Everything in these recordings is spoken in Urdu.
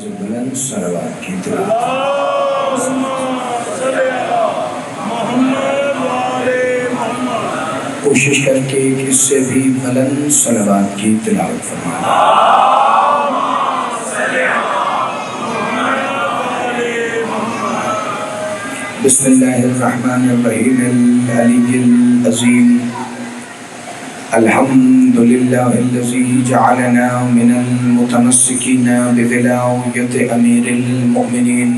آواز بلند صلوات کی تلاوت۔ کوشش کر کے اس سے بھی بلند صلوات کی تلاوت فرمائیں۔ بسم اللہ الرحمن الرحیم العلی العظیم الحمد للہ الذی جعلنا من المتمسکین بولایت امیر المؤمنین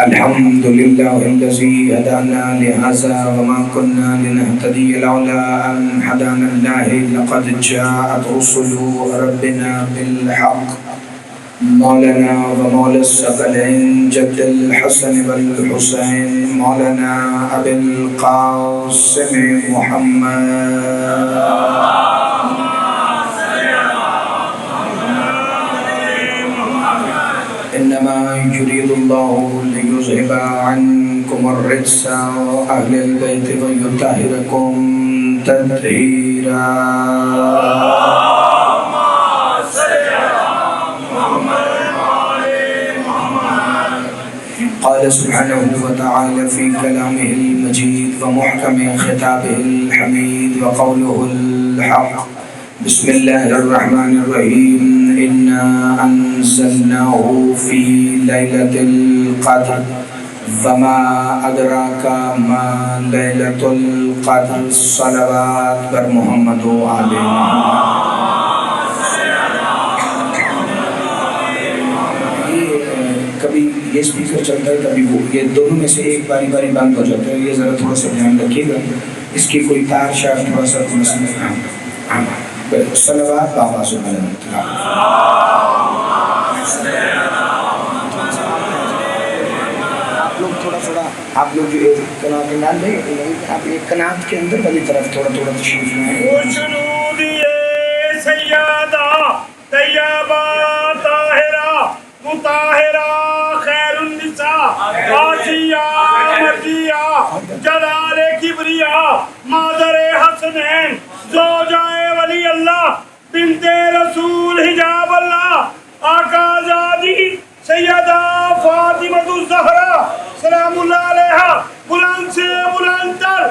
الحمد للہ الذی ہدانا لہذا وما كنا لنهتدی لولا ان ہدانا اللہ لقد جاءت رسل ربنا بالحق مولانا ومولا الثقلین جد الحسن والحسین مولانا ابی القاسم محمد انما يريد الله ليذهب عنكم الرجس اهل البيت ويطهركم تطهيرا قال سبحانه وتعالى في كلامه المجيد ومحكم خطابه الحميد وقوله الحق بسم الله الرحمن الرحيم إنا أنزلناه في ليلة القدر وما أدراك ما ليلة القدر صلوات بر محمد وآل محمد۔ کبھی یہ سپیکر چلتا ہے کبھی وہ، یہ دونوں میں سے ایک باری باری بند ہو جاتا ہے، یہ ذرا تھوڑا سا دھیان رکھیے گا، اس کی کوئی تار شار تھوڑا سا صلوات آواز بلند۔ آپ لوگ تھوڑا آپ لوگ جو ایک کنات نال لیں، آپ ایک کنات کے اندر والی طرف تھوڑا تشریف لائیں۔ سیدہ طیبہ طاہرہ مطہرہ خیر النساء عاشیہ مرضیہ جلال کبریہ مادر حسنین زوجہ ولی اللہ بنت رسول حجاب اللہ آقا زادی سیدہ فاطمہ الزہرا سلام اللہ علیہا بلند سے بلند تر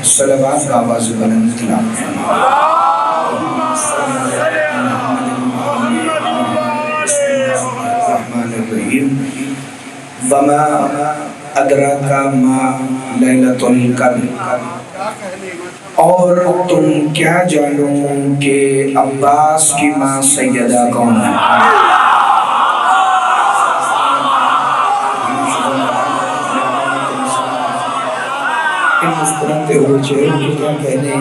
صلوات آواز بلند تلاوت الرحمن الرحیم وما ادراک ما لیلۃ القدر، اور تم کیا جانو کہ عباس کی ماں سیدہ کون ہے؟ ان مسکراتے ہوئے چہروں کے کیا کہنے،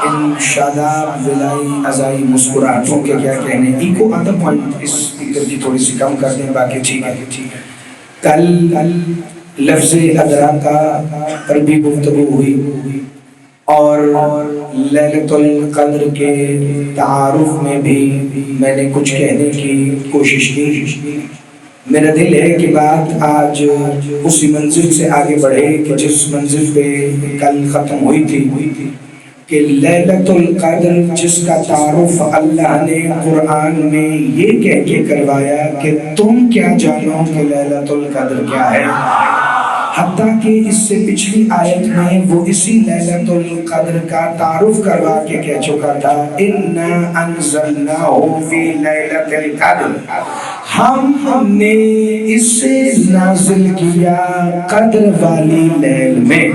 ان شاداب ولائی ازائی مسکراہٹوں کے کیا کہنے۔ ایکو آدھا پوائنٹ اس سپیکر کی تھوڑی سی کم کر دیں، باقی ٹھیک ہے۔ کل لفظ ادراکا پر بھی گفتگو ہوئی اور لیلۃ القدر کے تعارف میں بھی میں نے کچھ کہنے کی کوشش کی۔ میرا دل ہے کہ بات آج اسی منزل سے آگے بڑھے کہ جس منزل پہ کل ختم ہوئی تھی کہ لیلۃ القدر جس کا تعارف اللہ نے قرآن میں یہ کہہ کے کروایا کہ تم کیا جانو کہ لیلۃ القدر کیا ہے، حتیٰ کہ اس سے پچھلی آیت میں وہ اسی لیلۃ القدر کا تعارف کروا کے کہہ چکا تھا اِنَّا أَنزَلْنَاهُ فِي لَيْلَةِ الْقَدْرِ، ہم نے اسے نازل کیا قدر والی لیل میں۔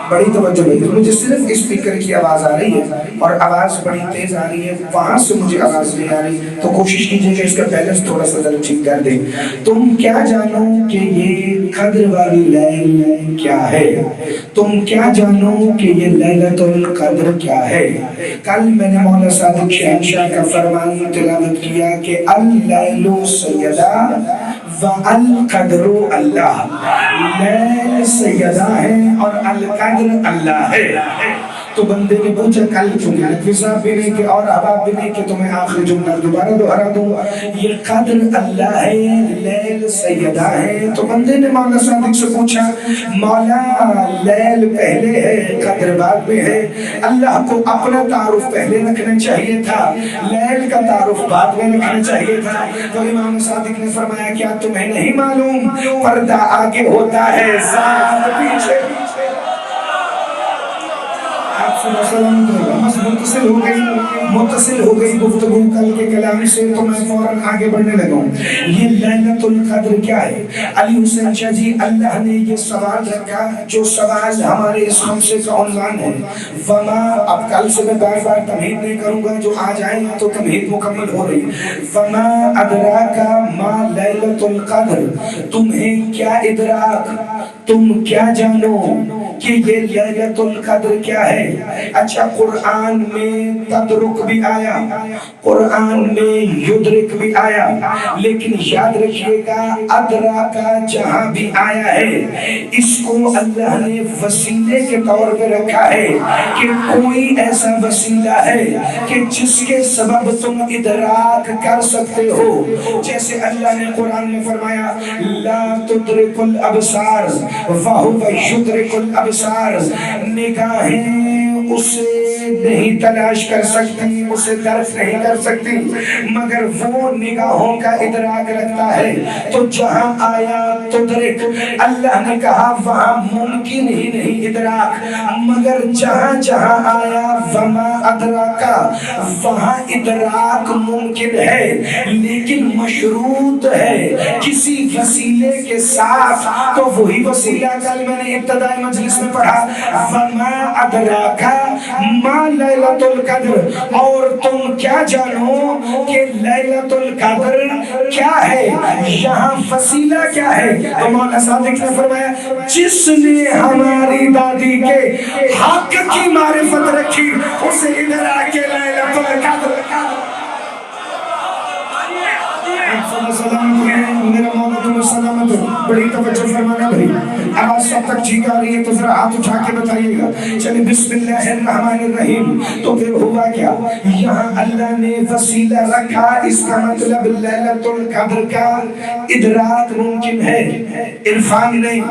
بڑی توجہ ہے، مجھے صرف اسپیکر کی آواز آ رہی ہے اور آواز بڑی تیز آ رہی ہے، وہاں سے مجھے آواز نہیں آ رہی، تو کوشش کیجئے کہ اس کا بیلنس تھوڑا سا ذرا ٹھیک کر دیں۔ تم کیا جانو کہ یہ قدر والی لیل کیا ہے، تم کیا جانو کہ یہ لیلۃ القدر کیا ہے۔ کل میں نے مولا صادق شہنشاہ کا فرمان تلاوت کیا کہ اللیل سیدہ والقدر اللہ، لیل سیدہ ہے اور القدر اللہ ہے۔ تو بندے نے پوچھا کل چونکہ حساب بھی نہیں کہ اور احباب بھی نہیں کہ تمہیں آخری جملہ دوبارہ دوہرا دوں، یہ قدر اللہ ہے، لیل سیدہ ہے۔ تو بندے نے مولا صادق سے پوچھا مولا لیل پہلے ہے قدر بعد میں ہے، اللہ کو اپنا تعارف پہلے رکھنا چاہیے تھا، لیل کا تعارف بعد میں رکھنا چاہیے تھا۔ تو امام صادق نے فرمایا کیا تمہیں نہیں معلوم پردہ آگے ہوتا ہے ذات پیچھے؟ متصل ہو گئی گفتگو کل کے کلام سے، تو میں فوراً آگے بڑھنے لگا ہوں۔ یہ لیلۃ القدر کیا ہے؟ علی حسین شاہ جی اللہ نے یہ سوال رکھا جو سوال ہمارے اس خمسے کا عنوان ہے، وما، اب کل سے میں بار بار تمہید نہیں کروں گا، جو آ جائیں گا تو تمہید مکمل ہو رہی ہے۔ وما ادراک ما لیلۃ القدر، تمہیں کیا ادراک، تم کیا جانو کہ یہ لیلۃ القدر کیا ہے؟ اچھا قرآن میں تدرک بھی آیا، قرآن میں یدرک بھی آیا، لیکن یاد رکھیے گا ادراکا جہاں بھی آیا ہے اس کو اللہ نے وسیلے کے طور پہ رکھا ہے کہ کوئی ایسا وسیلہ ہے کہ جس کے سبب تم ادراک کر سکتے ہو۔ جیسے اللہ نے قرآن میں فرمایا لا تدرک الابصار وَهُوَ يُدْرِكُ الْأَبْصَارَ، نگاہیں اسے نہیں تلاش کر سکتی، اسے درک نہیں کر سکتی، مگر وہ نگاہوں کا ادراک رکھتا ہے۔ تو جہاں آیا تدرک، اللہ نے کہا وہاں ممکن ہی نہیں ادراک، مگر جہاں جہاں آیا وما ادراکا، وہاں ادراک ممکن ہے لیکن مشروط ہے کسی وسیلے کے ساتھ۔ تو وہی وسیلہ کل میں نے ابتدائی مجلس میں پڑھا وما ادراکا ما لیلۃ القدر، اور تم کیا جانو کہ لیلۃ القدر کیا ہے، یہاں وسیلہ کیا ہے؟ تو مولا صادق نے فرمایا جس نے ہماری دادی کے حق کی معرفت رکھی اسے ادھر آ کے لیلۃ القدر۔ میرا مولا تمہیں سلامت ہو، بڑی توجہ فرمانا بھائی، آواز سب تک ٹھیک آ رہی ہے تو ذرا ہاتھ اٹھا کے بتائیے گا۔ چلیں بسم اللہ الرحمن الرحیم۔ تو پھر ہوا کیا؟ یہاں اللہ نے وسیلہ رکھا، اس کا مطلب لیلۃ القدر کا ادراک ممکن ہے، عرفان نہیں،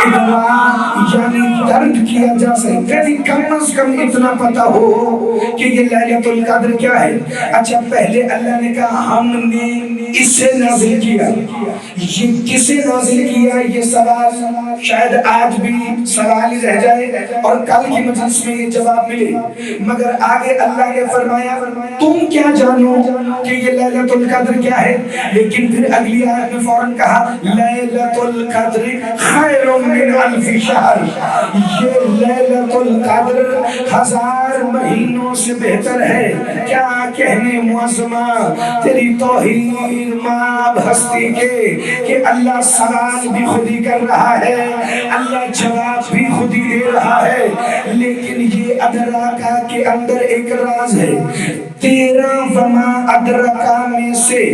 ادراک یعنی درک کیا جا سکتا ہے، کم از کم اتنا پتا ہو کہ یہ لیلۃ القدر کیا ہے۔ اچھا پہلے اللہ نے کہا ہم نے اسے نازل کیا، یہ کسے نازل کیا؟ یہ سوال شاید آج بھی سوال ہی رہ جائے اور کل کی مجلس میں یہ جواب ملے، مگر آگے اللہ نے فرمایا تم کیا جانو کہ یہ لیلۃ القدر کیا ہے؟ لیکن پھر اگلی آیت میں فوراً کہا لیلۃ القدر خیر من الف شہر، یہ لیلۃ القدر 1000 مہینوں سے بہتر ہے۔ کیا کہنے معظمہ تیری توہین ماب ہستی کے کہ اللہ سوال بھی خود ہی کر رہا ہے، اللہ جواب بھی خود ہی دے رہا ہے، لیکن یہ ادراکا کے اندر ایک راز ہے۔ 13 وما ادراکا میں سے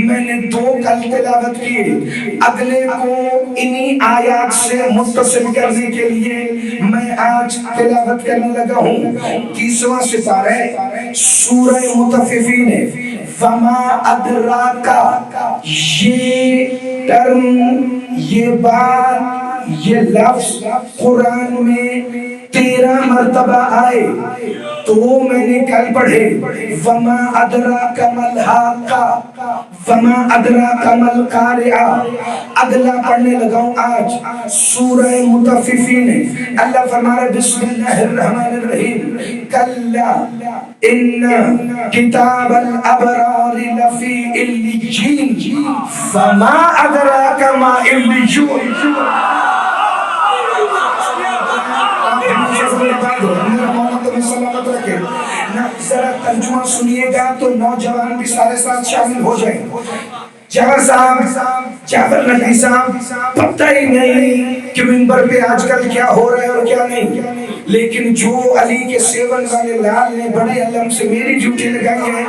میں نے 2 کل تلاوت کی، اگلے کو انہی آیات سے متصل کرنے کے لیے میں آج تلاوت کرنے لگا ہوں۔ 30واں سپارہ سورہ مطففین ہے۔ وما ادراکا، یہ ٹرم، یہ بات، یہ لفظ قرآن میں 13 مرتبہ آئے، تو میں نے کل پڑھے وما ادراک مل حاقہ، وما ادراک مل قارعہ۔ اگلا پڑھنے لگا ہوں آج سورہ مطففین۔ اللہ فرما رہا بسم اللہ الرحمن الرحیم کلا ان کتاب الابرار لفی علیین وما ادراک ما علیون۔ سلامت رکھے ذرا ترجمہ سنیے گا تو نوجوان بھی سارے ساتھ شامل ہو جائیں۔ جعفر صاحب، جعفر نقوی صاحب، پتہ ہی نہیں کہ منبر پہ آج کل کیا ہو رہا ہے اور کیا نہیں، لیکن جو علی کے سیون والے لال نے بڑے علم سے میری ڈیوٹی لگائی ہے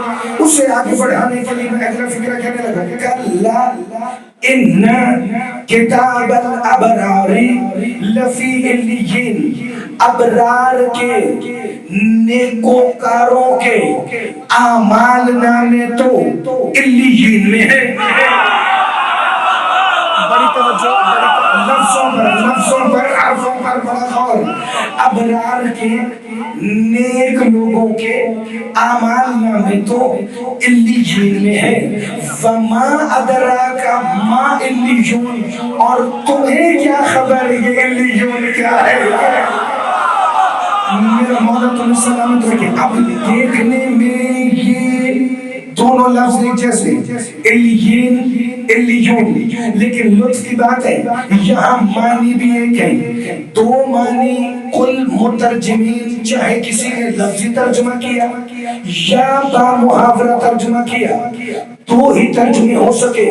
اسے آگے بڑھانے کے لیے میں اگلا فکرہ کہنے لگا کلا ان کتاب الابرار لفی علیین ابرار کے نیکوکاروں کے اعمال نامے تو علیین میں ہے. بڑی توجہ لفظوں پر حرفوں پر بڑا غور. ابرار کے نیک لوگوں کے اعمال نامے تو علیین میں ہے. وما ادراک ما علیون، اور تمہیں کیا خبر یہ علیون کیا ہے؟ میرا مولا تمہیں سلامت رکھے. اب دیکھنے میں یہ دونوں لفظ ایک جیسے علیین علیون، لیکن لطف کی بات ہے یہاں معنی بھی ایک ہے. دو معنی کل مترجمین چاہے کسی نے لفظی ترجمہ کیا یا با محاورہ ترجمہ کیا دو ہی ترجمے ہو سکے.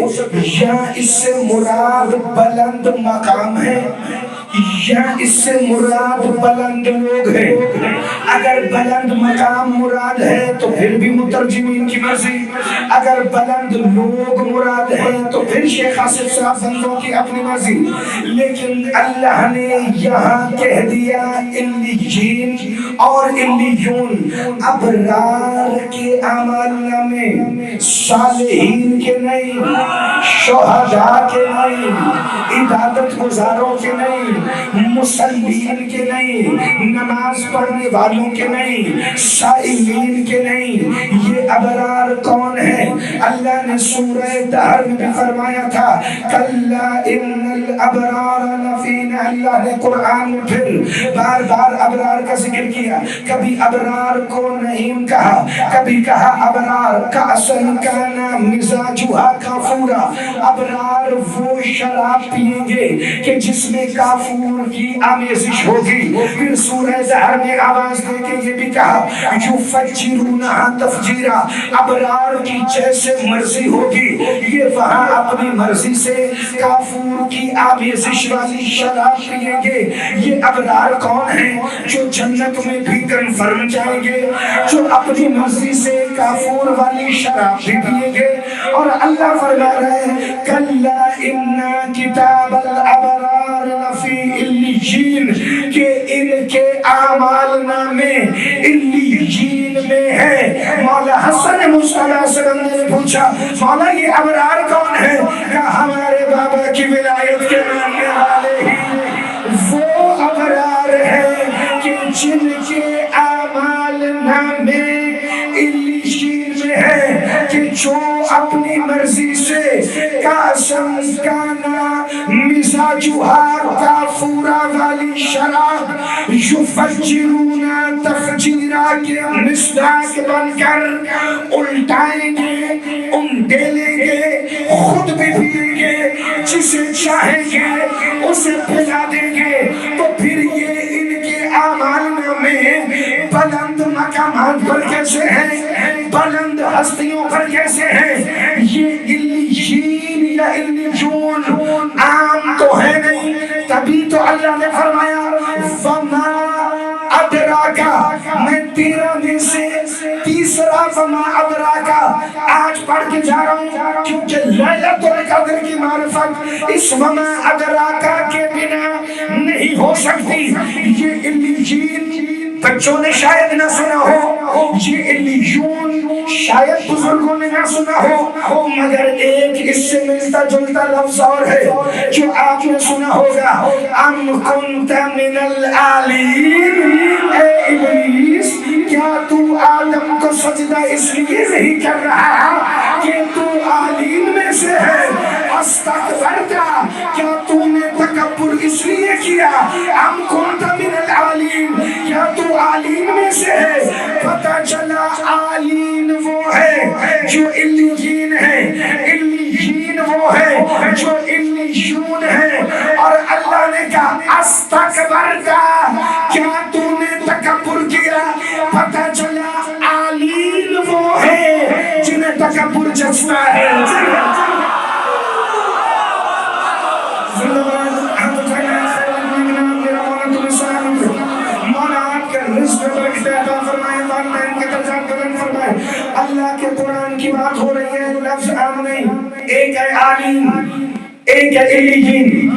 یا اس سے مراد بلند مقام ہے یا اس سے مراد بلند لوگ ہیں. اگر بلند مقام مراد ہے تو پھر بھی مترجمین کی مرضی، اگر بلند لوگ مراد ہے تو پھر شیخ آصف صاحب بندوں کی اپنی مرضی. لیکن اللہ نے یہاں کہہ دیا علیین اور علیون. ابرار کے اعمال نامے، صالحین کے نہیں، شہداء کے نہیں، عبادت گزاروں کے نہیں، مسلمین کے نہیں، نماز پڑھنے والوں کے نہیں، سائلین کے نہیں. یہ ابرار کون ہے؟ اللہ نے سورہ دہر میں بھی فرمایا تھا کلا ان الابرار لفی نعیم. اللہ نے قرآن میں پھر بار بار ابرار کا ذکر کیا. کبھی ابرار کو نعیم کہا، کبھی کہا ابرار کأسن کانا مزاجھا کافورا. ابرار وہ شراب پیئیں گے کہ جس میں کافور کی آمیزش ہوگی. پھر سورہ دہر میں آواز دے کے یہ بھی کہا یفجرونہا تفجیرا. ابرار کی جیسے مرضی ہوگی یہ وہاں اپنی مرضی سے کافور کی آمیزش والی شراب پیئیں گے. یہ ابرار کون ہیں؟ جو جنت میں بھی کنفرم جائیں گے، جو اپنی مرضی سے کافور والی شراب بھی پیئیں گے. اور اللہ فرما رہے ہیں کلا ان کتاب الابرار لفی علیین، کہ ان کے اعمال نامے علیین میں ہے. مولا حسن مصطفیٰ سے بندے نے پوچھا مولا یہ ابرار کون ہے؟ کہا ہمارے بابا کی ولایت کے ماننے والے ہی وہ ابرار ہیں کہ جن کے اعمال نامے علیین میں ہے، کہ جو اپنی مرضی سے کاسم کانا مزاجھا کافورا والی شراب یفجرون تفجیرا کے مصداق بن کر الٹائیں گے، انڈیلیں گے، خود بھی پیئیں گے، جسے چاہیں گے اسے پلا دیں گے. تو پھر یہ ان کے اعمال نامے بلند مقامات پر کیسے ہیں، بلند ہستیوں پر کیسے ہیں؟ یہ علیین یا علیون عام تو ہے نہیں. تبھی تو اللہ نے فرمایا وما ادراکا. میں 13 میں سے تیسرا وما ادراکا آج پڑھ کے جا رہا ہوں کیونکہ لیلۃ القدر کی معرفت اس وما ادراکا کے بنا نہیں ہو سکتی. یہ علیین بچوں نے شاید نہ سنا ہو، یہ علیون شاید بزرگوں نے نہ سنا ہو، مگر ایک اس سے ملتا جلتا لفظ اور ہے جو آپ نے سنا ہوگا. ام کنت من العالین. اے ابلیس کیا تو آدم کو سجدہ اس لیے نہیں کر رہا کہ تو عالین میں سے ہے؟ استکبرتا، کیا تو نے تکبر اس لیے کیا؟ ام کنت من العالین، کیا تو عالین میں سے ہے؟ پتہ چلا عالین وہ ہے جو علیین ہے، علیین وہ ہے جو علیون ہے. اور اللہ نے کہا استکبرتا، کیا تو نے تکبر کیا؟ پتہ چلا عالین وہ ہے جنہیں تکبر جستا ہے. اللہ کے قرآن کی بات ہو رہی ہے، لفظ عام نہیں. ایک ہے عالین، ایک ہے علیین.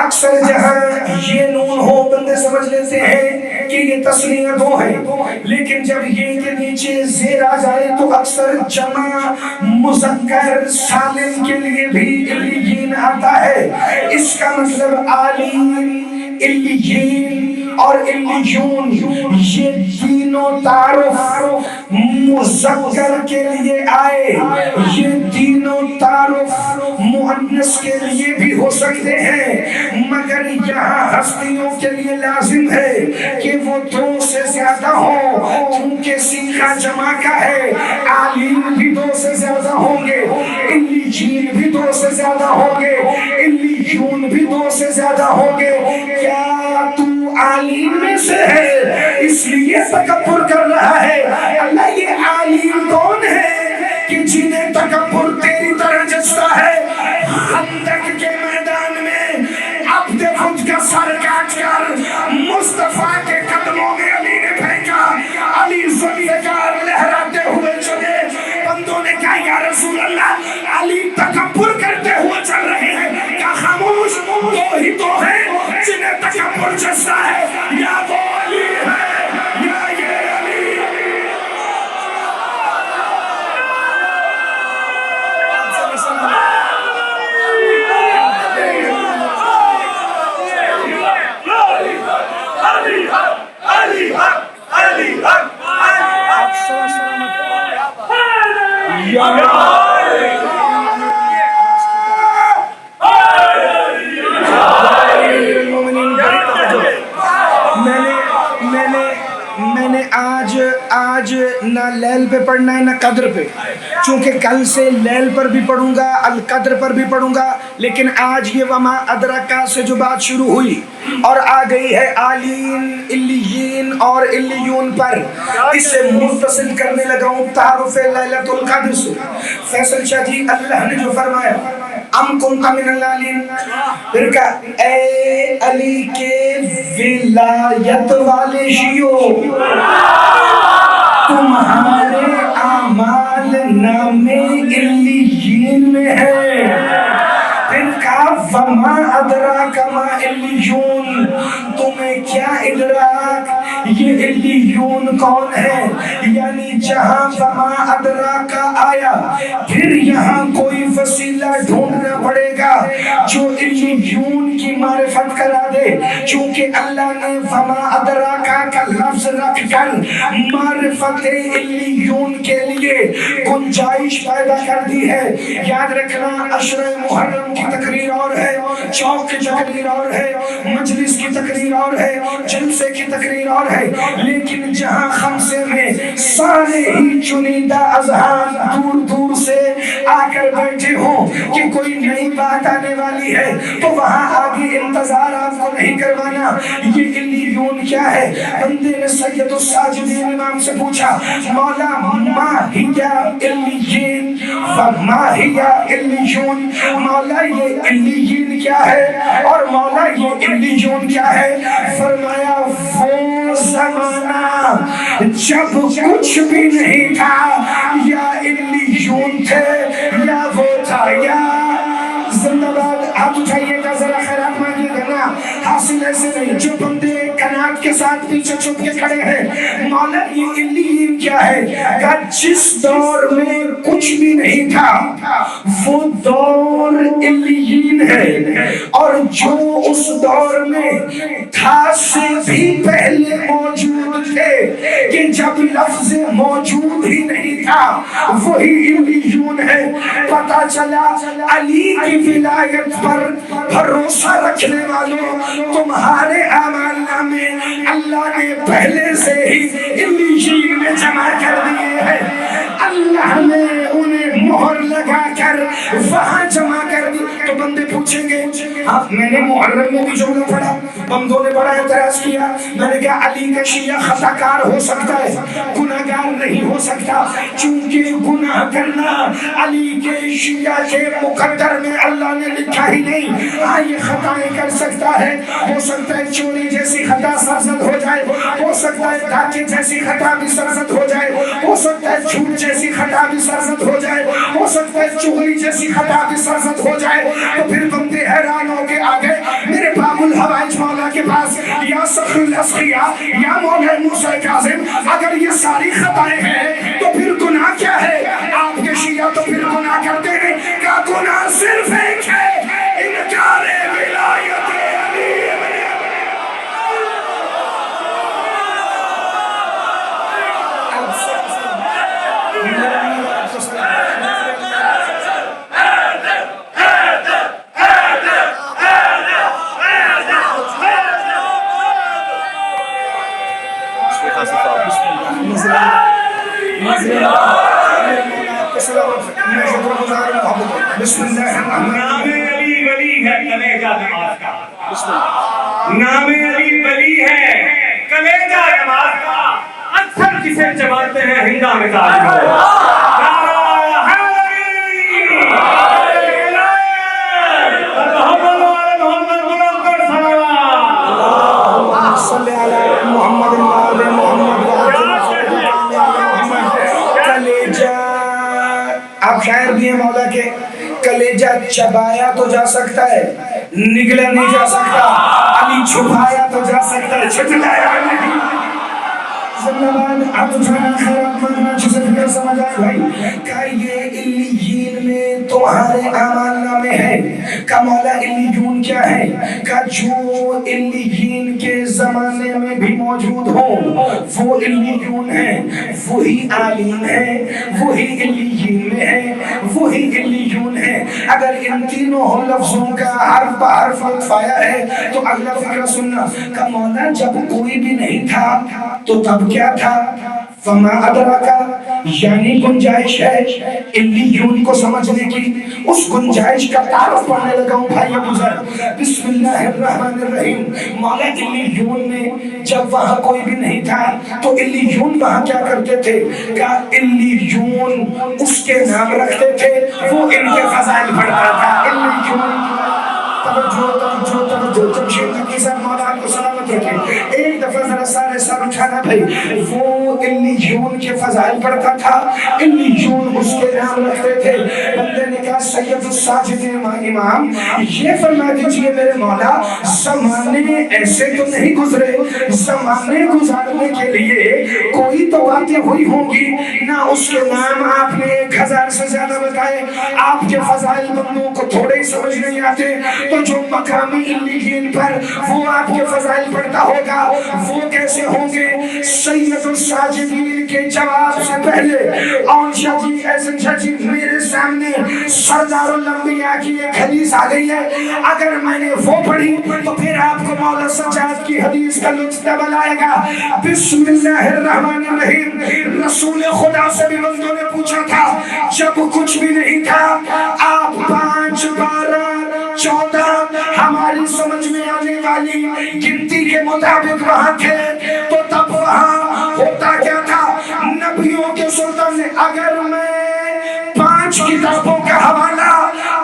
اکثر جہاں یہ نون ہو بندے سمجھ لیتے ہیں کہ یہ تسنیہ دو ہے، لیکن جب یہ کے نیچے زیر آ جائے تو اکثر جمع مذکر سالم کے لیے بھی علیین آتا ہے۔ اس کا مطلب عالین، علیین اور علیون یہ تینوں تعارف مذکر کے لیے آئے، یہ تینوں تعارف مؤنث کے لیے بھی ہو سکتے ہیں، مگر یہاں ہستیوں کے لیے لازم ہے کہ وہ دو سے زیادہ ہوں، کیونکہ صیغہ جمع کا ہے۔ عالین بھی دو سے زیادہ ہوں گے، علیین بھی دو سے زیادہ ہوں گے، علیون بھی دو سے زیادہ ہوں گے۔ کیا تو عالین میں سے ہے اس لیے تکبر کر رہا ہے؟ اللہ یہ عالین کون ہے کہ جنہیں تکبر تیری طرح جستا ہے؟ خندق کے میدان میں عبد خود کا سر کاٹ کر مصطفیٰ کے قدموں میں علی نے پھینکا، علی ذوالفقار لہراتے ہوئے چلے، بندوں نے کہا یا رسول اللہ علی تکبر کرتے ہوئے چل رہے ہیں، کہا خاموش، دو ہی تو ہیں جنہیں تکبر جستا ہے، یا وہ علی ہے یا یہ علی۔ میں نے آج نہ لیل پہ پڑھنا ہے نہ قدر پہ، چونکہ کل سے لیل پر بھی پڑھوں گا، القدر پر بھی پڑھوں گا، لیکن آج یہ وما ادرکا سے جو بات شروع ہوئی اور آ گئی ہے عالین، علیین اور علیون پر، اسے متصل کرنے لگا ہوں تعارف لیلۃ القدر سے۔ فیصل شاہ جی، اللہ نے جو فرمایا ام کنت من العالین، پھر کہا اے علی کے ولایت والے شیعو، تمہارے اعمال نامے علیین میں ہے۔ پھر کہا وما ادراک ما علیون، تمہیں کیا ادراک یہ علیون کون ہے؟ یعنی جہاں وما ادراک آیا پھر یہاں کوئی وسیلہ ڈھونڈنا پڑے گا جو علیون کی معرفت کرا دے، چونکہ اللہ نے وما ادراک کا لفظ رکھ کر معرفت علیون کے لیے گنجائش پیدا کر دی ہے۔ یاد رکھنا، عشرہ محرم کی تقریر اور ہے، چوک کی تقریر اور ہے، مجلس کی تقریر اور ہے، جلسے کی تقریر اور ہے، لیکن جہاں خمسے میں سارے ہی چنیدہ اذہان دور دور سے آ کر بیٹھے ہوں کہ کوئی نئی بات آنے والی ہے تو وہاں آگے انتظار آپ کو نہیں کروانا۔ یہ علیون کیا ہے؟ بندے نے سید الساجدین امام سے پوچھا مولا ما ہی علیین وما ہی علیون، مولا یہ علیین کیا ہے اور مولا یہ علیون کیا ہے؟ فرمایا وہ زمانہ جب کچھ بھی نہیں تھا، یا علیون تھے یا وہ تھا، یا زندہ باد ہاتھ اٹھائیے گا، ذرا خیرات مانگیے گا نا، حاصل ایسے نہیں جو بندے کنات کے ساتھ پیچھے چھپ کے کھڑے ہیں۔ مولا یہ علیین کیا ہے؟ کہ جس دور میں کچھ بھی نہیں تھا وہ دور علیین ہے، اور جو اس دور میں تھا سے بھی پہلے موجود تھے کہ جب لفظ موجود ہی نہیں تھا وہی علیون ہے۔ پتہ چلا علی کی ولایت پر بھروسہ رکھنے والوں تمہارے اعمال نامے اللہ نے پہلے سے ہی علیین میں جمع کر دیے ہیں، اللہ نے انہیں مہر لگا کر وہاں جمع کر دی۔ تو بندے پوچھیں گے اب میں نے محرم میں بھی جملہ پڑھا، بندوں نے بڑا اعتراض کیا، میں نے کہا علی کا شیعہ خطا کار ہو سکتا ہے، گناہ گار نہیں ہو سکتا، چونکہ گناہ کرنا علی کے شیعہ کے مقدر میں اللہ نے لکھا ہی نہیں۔ ہاں یہ خطائیں کر سکتا ہے، ہو سکتا ہے چوری جیسی خطا سرزد ہو جائے، ہو سکتا ہے ڈاکے جیسی خطا بھی سرزد ہو جائے، ہو سکتا ہے جھوٹ جیسی خطا بھی سرزد ہو جائے، ہو سکتا ہے چغلی جیسی خطا بھی سرزد ہو جائے۔ تو پھر بندے حیران ہو کے آ گئے، میرے فخر الاسقیاء یا مولا موسیٰ کاظم، اگر یہ ساری خطائیں ہیں تو پھر گناہ کیا ہے؟ آپ کے شیعہ تو پھر گناہ کرتے ہیں کہ گناہ صرف ایک ہے، انکار ولایت علی ابن بسم اللہ الرحمن نام علی ولی ہے کلیجہ نماز کا، نام علی ولی ہے کلیجہ نماز کا، اکثر کسے چباتے ہیں ہنگا مزاج کو۔ صلی علی محمد وآل محمد کلیجہ، آپ شاعر بھی ہیں مولا کے، کلیجہ چبایا تو جا سکتا ہے، نگلا نہیں جا سکتا، علی چھپایا تو جا سکتا ہے، چھٹلایا نہیں۔ زندبان آپ اٹھانا خیرات مانگنا چیزیں فکر سمجھ آئے بھائی، کہ یہ علیین میں تمہارے اعمال نامے ہیں، کہ مولا علیون کیا ہے، کہ جو علیین کے زمانے میں بھی موجود ہوں وہ علیون ہیں، وہی عالین ہیں، وہی علیین میں ہیں، وہی علیون ہیں۔ اگر ان تینوں لفظوں کا حرف بحرف لطفایا ہے تو اگلا فکرہ سننا، کہ مولا جب کوئی بھی نہیں تھا تو تب کیا تھا؟ فما ادراکا، یعنی گنجائش ہے علیون کو سمجھنے کی، اس گنجائش کا تعارف پڑھنے لگا ہوں بھائی ابو ذر۔ بسم اللہ الرحمن الرحیم۔ مولا علیون میں جب وہاں کوئی بھی نہیں تھا تو علیون وہاں کیا کرتے تھے؟ کہ علیون اس کے نام رکھتے تھے، وہ ان کے فضائل پڑھتا تھا۔ علیون توجہ جمشید نقی صاحب مولا کو سلامت رکھے، ایک دفعہ ذرا سارے سر اٹھانا بھائی، وہ علیون کے فضائل پڑھتا تھا، علیون اس کے نام رکھتے تھے۔ بندے نے کہا سید الساجدین امام یہ فرما دیجئے میرے مولا، زمانے ایسے تو نہیں گزرے، زمانے گزارنے کے لیے کوئی تو باتیں ہوئی ہوں گی نہ، اس کے نام آپ نے 1000 سے زیادہ بتائے، آپ کے فضائل بندوں کو تھوڑے ہی سمجھ نہیں آتے، تو جو مقامی علیین پر وہ آپ کے فضائل پڑھتا ہوگا وہ کیسے ہوں گے؟ سید الساجدین کے جواب سے پہلے اور شاہ جی ایسن شاہ جی میرے سامنے سردار الانبیاء کی ایک حدیث آ گئی ہے، اگر میں نے وہ پڑھی تو پھر آپ کو مولا سجاد کی حدیث کا لطف ڈبل آئے گا۔ بسم اللہ الرحمن الرحیم۔ رسول خدا سے بھی بندوں نے پوچھا تھا جب کچھ بھی نہیں تھا، آپ 5 12 14 ہماری سمجھ میں آنے والی گنتی کے مطابق وہاں تھے، تو تب وہاں ہوتا کیا تھا؟ نبیوں کے سلطان نے، اگر میں 5 کتابوں کا حوالہ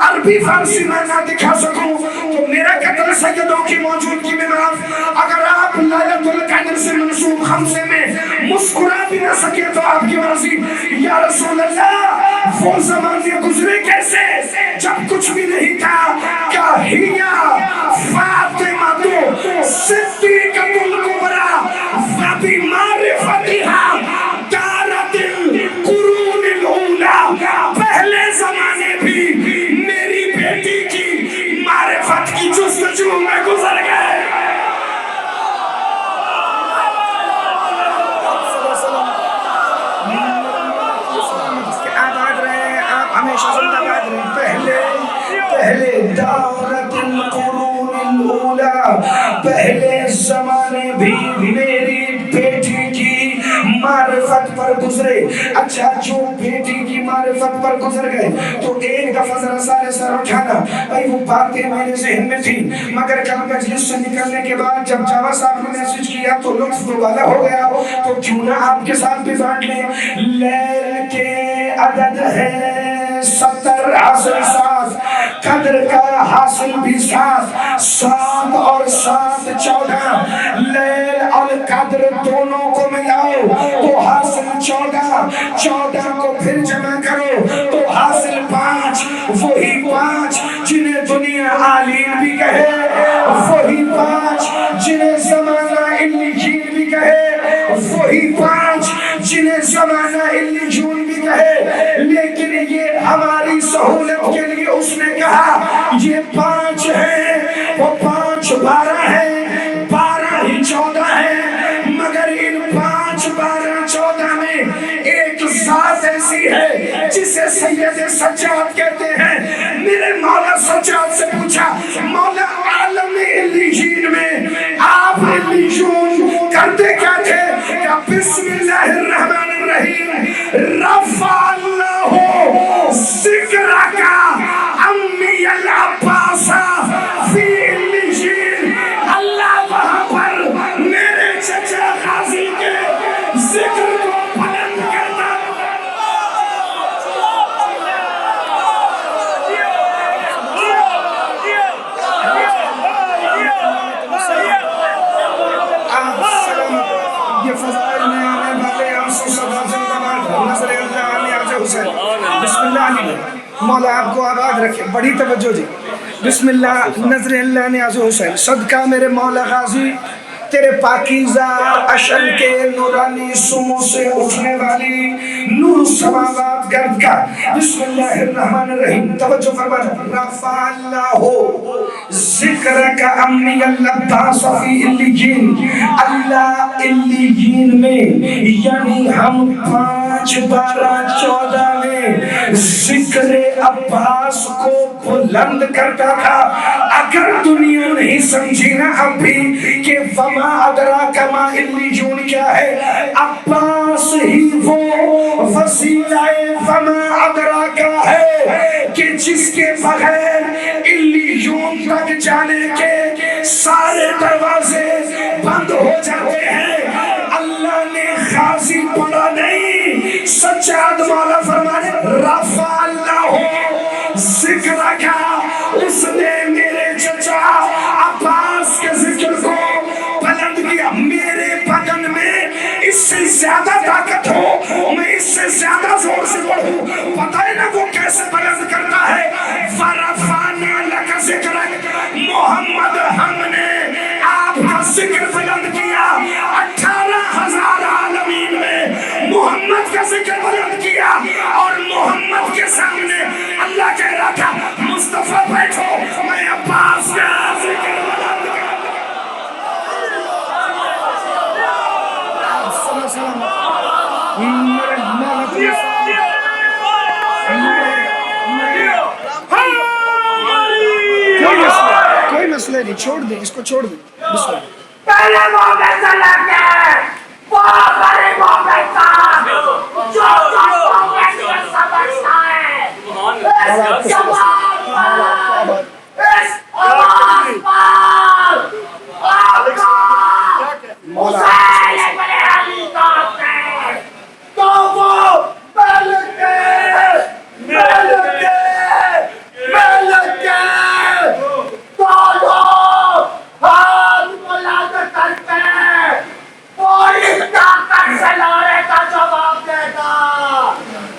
عربی فارسی میں نہ دکھا سکوں تو میرا قتل سیدوں کی موجودگی میں معاف، اگر آپ لیلۃ القدر سے منسوب خمسے میں مسکرا بھی نہ سکے تو آپ کی مرضی۔ یا رسول اللہ وہ زمانے گزرے کیسے جب کچھ بھی نہیں تھا؟ کیا ہیا فاطمہ تو صدیقہ الکبریٰ وبمعرفتها دارت القرون الاولی، پہلے زمانے بھی میری بیٹی کی معرفت کی جستجو میں گزر گئے۔ آپ ہمیشہ زندہ باد رہے۔ پہلے دارت القرون الاولی، پہلے زمانے بھی میری بیٹی کی معرفت پر گزرے۔ اچھا جو بیٹی کی معرفت پر گزر گئے تو ایک دفعہ ذرا سارے سر اٹھانا بھائی، وہ باتیں میرے ذہن میں تھی مگر کل مجلس سے نکلنے کے بعد جب جاوا صاحب نے میسج کیا تو لطف دوبارہ ہو گیا، تو کیوں نہ آپ کے ساتھ بھی بانٹ لیں۔ لیل کے عدد ہے 70 حاصل 7، قدر کا حاصل بھی 7، 7 اور 7 14، لیل اور قدر دونوں کو ملاؤ تو حاصل 14، 14 کو پھر جمع کرو تو حاصل 5، وہی 5 جنہیں دنیا عالین بھی کہے، وہی 5 جنہیں زمانہ وہی 5 جنہیں زمانہ علیجون بھی کہے، لیکن یہ ہماری سہولت کے لیے اس نے کہا یہ 5 ہیں، وہ 5 12 ہیں، 12 ہی 14 ہیں، مگر ان 5 12 14 میں ایک ذات ایسی ہے جسے سید سجاد کہتے ہیں۔ میرے مولا سجاد سے پوچھا مولا عالم علیین میں آپ علیجون کرتے کیا تھے؟ کہ بسم اللہ الرحمن الرحیم رفع اللہ ذکرک امی العباس فی علیین، اللہ وہاں پر میرے چچا غازی کے ذکر کو بلند کرتا۔ یہ فضائل میں آنے والے ہم سے صدا زندہ نظر اللہ علی عز حسین۔ بسم اللہ علی مولا آپ کو آباد رکھے، بڑی توجہ جی۔ بسم اللہ نظر اللہ علی عز حسین، صدقہ میرے مولا غازی تیرے پاکیزہ اشل کے نورانی سموں سے اٹھنے والی نور سماوات گرد کا۔ بسم اللہ الرحمن الرحیم، توجہ فرمانا، رفع اللہ ذکرک امی العباس فی علیین، اللہ علیین میں یعنی ہم 5 12 14 میں ذکر عباس کو بلند کرتا تھا۔ اگر دنیا نہیں سمجھی نا اب بھی کہ وما ادراک ما علیون کیا ہے، عباس ہی وہ وسیلہ وما ادراک ہے کہ جس کے بغیر علیون تک جانے کے سارے دروازے بند ہو جاتے ہیں۔ اللہ نے غازی پڑھا نہیں، سجاد مولا فرمانے رفع اللہ ذکر کا، اس نے میرے چچا عباس کے ذکر کو بلند کیا۔ میرے بدن میں اس سے زیادہ طاقت ہو، میں اس سے زیادہ زور سے پڑھوں، پتہ ہے نا وہ کیسے بلند کرتا ہے۔ فرفعنا لک ذکرک، محمد ہم نے آپ کا ذکر بلند کیا، 18,000 عالمین میں محمد کا ذکر بلند کیا، اور محمد کے سامنے اللہ کہہ رہا تھا مصطفیٰ بیٹھو میں عباس کا ذکر بلند کروں۔ کوئی مسئلہ نہیں، چھوڑ دیں اس کو، چھوڑ دیں۔ بسم اللہ۔ پہلے مومن سے لگ گئے وہ آخری مومن تھا جو مومن کے سمجھتا ہے اس جواب پر، اس آواز پر آپ کا حسین ابن علی کہتے ہیں تو وہ ملک دونوں ہاتھ بلند کرتے پوری طاقت سے نعرے کا جواب دیتا،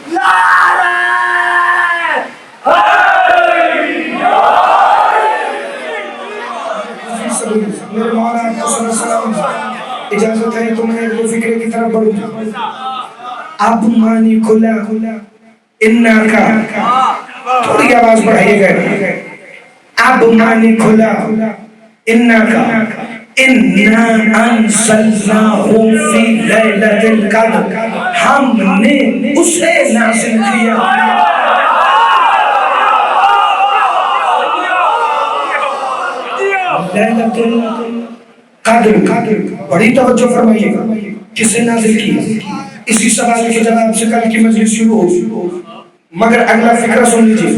نعرے میرے مولا صلی اللہ علیہ وسلم اجازت ہے تو میں وہ فکرے کی طرف بڑھوں۔ اب مانی کھلا انا کا، تھوڑی آواز بڑھائیے گا، اب مانی کھلا انا کا، انا انزلناہ فی لیلۃ القدر، ہم نے اسے نازل کیا۔ لیلۃ القدر، بڑی توجہ فرمائیے گا، کسے نازل کیا؟ اسی سوال کے جواب سے کل کی مجلس شروع ہو، مگر اگلا فکرہ سن لیجیے۔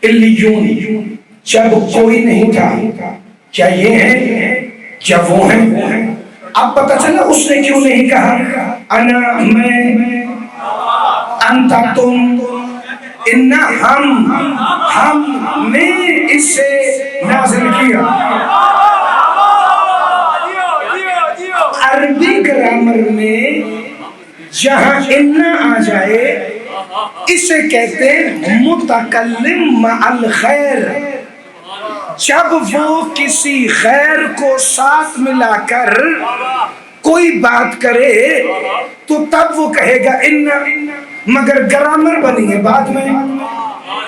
علیون جب کوئی نہیں تھا، کیا یہ ہے کیا وہ ہیں؟ اب پتہ چلا اس نے کیوں نہیں کہا انا میں، انتا تم، انا ہم نے اسے نازل کیا۔ عربی گرامر میں جہاں انا آ جائے اسے کہتے ہیں متکلم مع الخیر، جب وہ کسی غیر کو ساتھ ملا کر کوئی بات کرے تو تب وہ کہے گا ان، مگر گرامر بنی ہے بعد میں،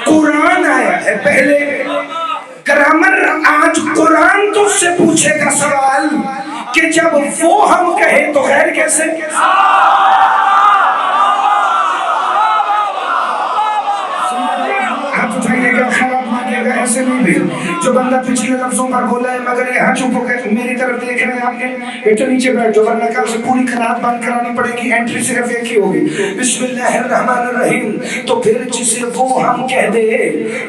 قرآن آیا ہے پہلے، گرامر آج قرآن تو سے پوچھے گا سوال کہ جب وہ ہم کہے تو غیر کیسے؟ ہاتھ اٹھائیے گا، خراب مانیے گا، ایسے نہیں بھی جو بندہ پچھلے لفظوں پر بولا ہے مگر یہ ہاتھ چپ ہو کے میری طرف دیکھ رہے ہیں آپ نے، بیٹا نیچے بیٹھ جو ورنہ کل سے پوری قرآن بند کرانی پڑے گی، انٹری صرف ایک ہی ہوگی، بسم اللہ الرحمن الرحیم، تو پھر جسے وہ ہم کہہ دے